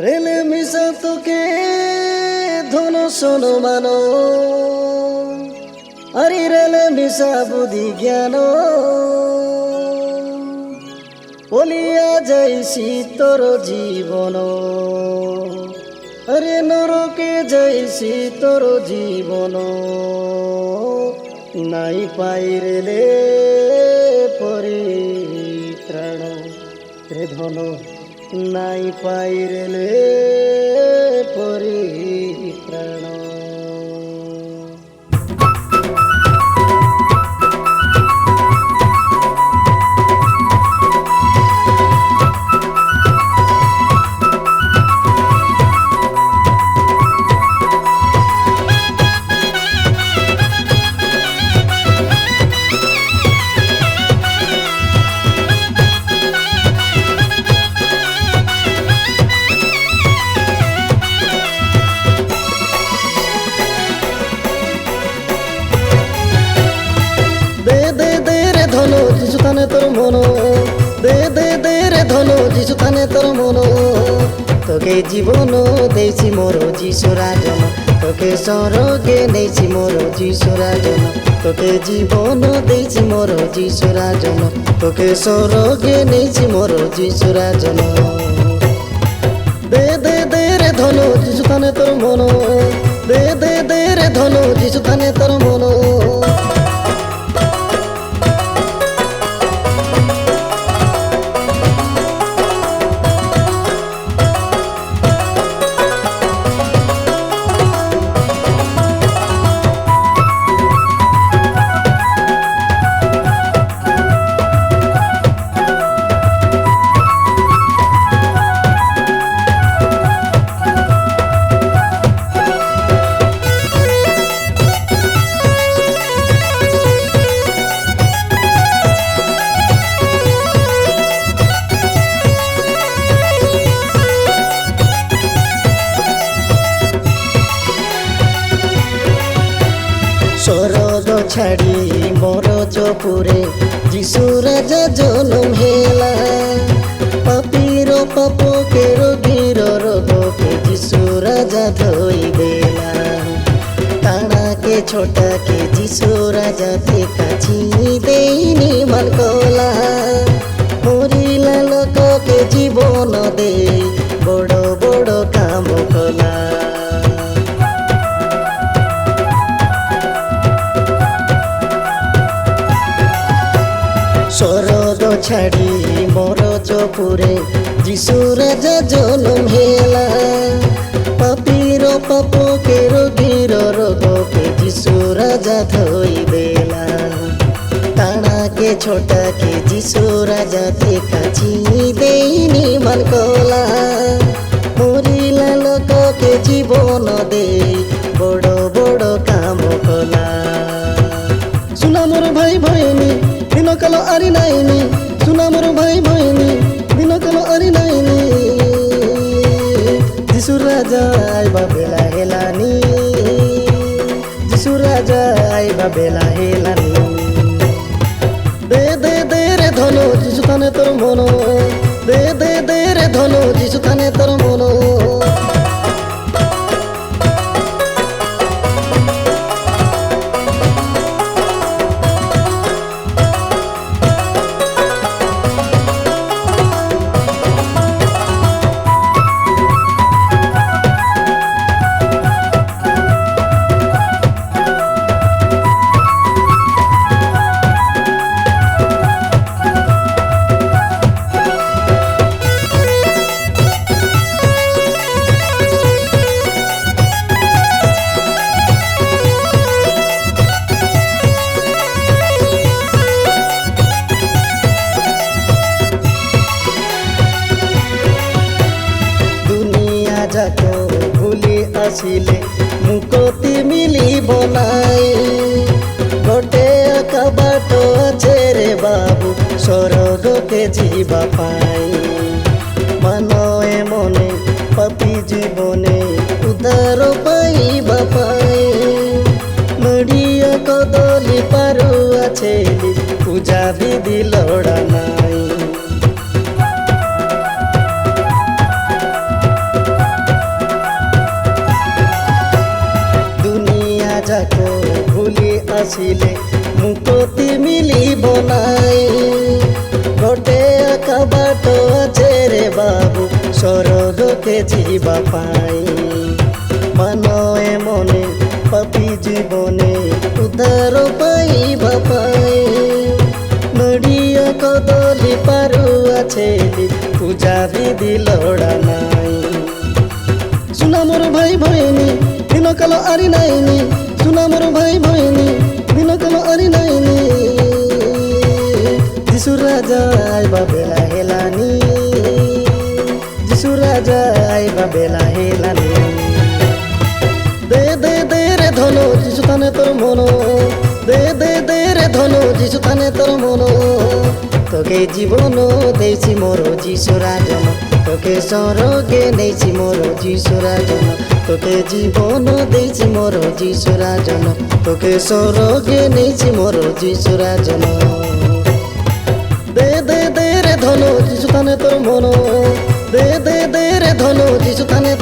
রেলে মিশা তোকে ধনু শোনো মানো আরে রেলে মিশা বুদ্ধি জ্ঞান ওলিয়া যাইছি তোর জীবন আরে নরকে যাইছি তোর জীবন নাই পাই রেলে পরিত্রাণ রে ধন নাই পাই রেলে পরিত্রাণ। ধনো যিশু থানে তোর মন দে দে দে রে ধনো যিশু থানে তোর মন তোকে জীবন দেইছি মোর যিশু রাজন তোকে স্বর্গে নেইছি মোর যিশু রাজন তোকে জীবন দেইছি মোর যিশু রাজন তোকে স্বর্গে নেইছি মোর যিশু রাজন দে দে দে রে ধনো যিশু থানে তোর মন দে দে দে রে ধনো যিশু থানে তোর মন। স্বর্গ ছাড়ি মোর চপুরে যিশু রাজা জনম হেলা পাপীর পাপকে রোগীর রোগকে যিশু রাজা ধোই দেলা তাড়াকে ছোটাকে যিশু রাজা কাছি দেইনি মান কলা মরিলা লোককে জীবন দে বড় বড় কাম কলা স্বর্গ ছাড়ি মোর চপুরে যিশু রাজা জনম হেলা পাপীর পাপকে রোগীর রোগকে যিশু রাজা ধোই দেলা তাড়াকে ছোটাকে যিশু রাজা কাছি দেইনি মান কলা মরিলা লোককে জীবন দে বড় বড় কাম কলা। শুনা মোর ভাই ভয়নি দিন কালো আরি নাইনি শুনা মোর ভাই ভয়নি দিন কালো আরি নাইনি যিশু রাজা আইবা বেলা হেলানি যিশু রাজা আইবা বেলা হেলানি দে দে দে রে ধনো যিশু থানে তোর মন দে দে দে রে ধনো যিশু থানে তোর মন। যাকো ভুলি আসিলে মুকতি মিলিব নাই গোটে কবাট আছে রে বাবু স্বর্গকে ଯିବା পাই মনে মনে পাপি জীবনে উদ্ধার পাইবা পাই নড়িয়া কদলি পারু আছে পূজা বিধি লড়া নাই ଆସିଲେ ମୁକତି ମିଳିବ ନାହିଁ। ଗୋଟେ ଏକା ବାଟ ଅଛି ରେ ବାବୁ ସ୍ୱର୍ଗକେ ଯିବା ପାଇଁ। ମାନ ଏ ମନେ ପାପି ଜୀବନେ ଉଦ୍ଧାର ପାଇବା ପାଇଁ। ନଡ଼ିଆ କଦଳୀ ପାରୁଆ ଛେଲି ପୂଜା ବିଧି ଲୋଡ଼ା ନାହିଁ। ସୁନା ମୋର ଭାଇ ଭଇନି ଦିନ କାଲ ଆରି ନାଇନି। ସୁନା ମୋର ଭାଇ ଭଇନି ଦିନ କାଲ ଆରି ନାଇନି। ଯିଶୁ ରାଜା ଆଇବା ବେଲା ହେଲାନି। ଯିଶୁ ରାଜା ଆଇବା ବେଲା ହେଲାନି। দে দে দে রে ধন যিশু থানে তোর মন। দে দে দে রে ধন যিশু থানে তোর মন। তোকে জীবন দেইছি মোর যিশু রাজন। তোকে স্বর্গে নেইছি মোর যিশু রাজন। তোকে জীবন দেইছি মোর যিশু রাজন। তোকে স্বর্গে নেইছি মোর যিশু রাজন। দে দে দে রে ধন যিশু থানে তোর মন। দে দে দে রে ধন যিশু থানে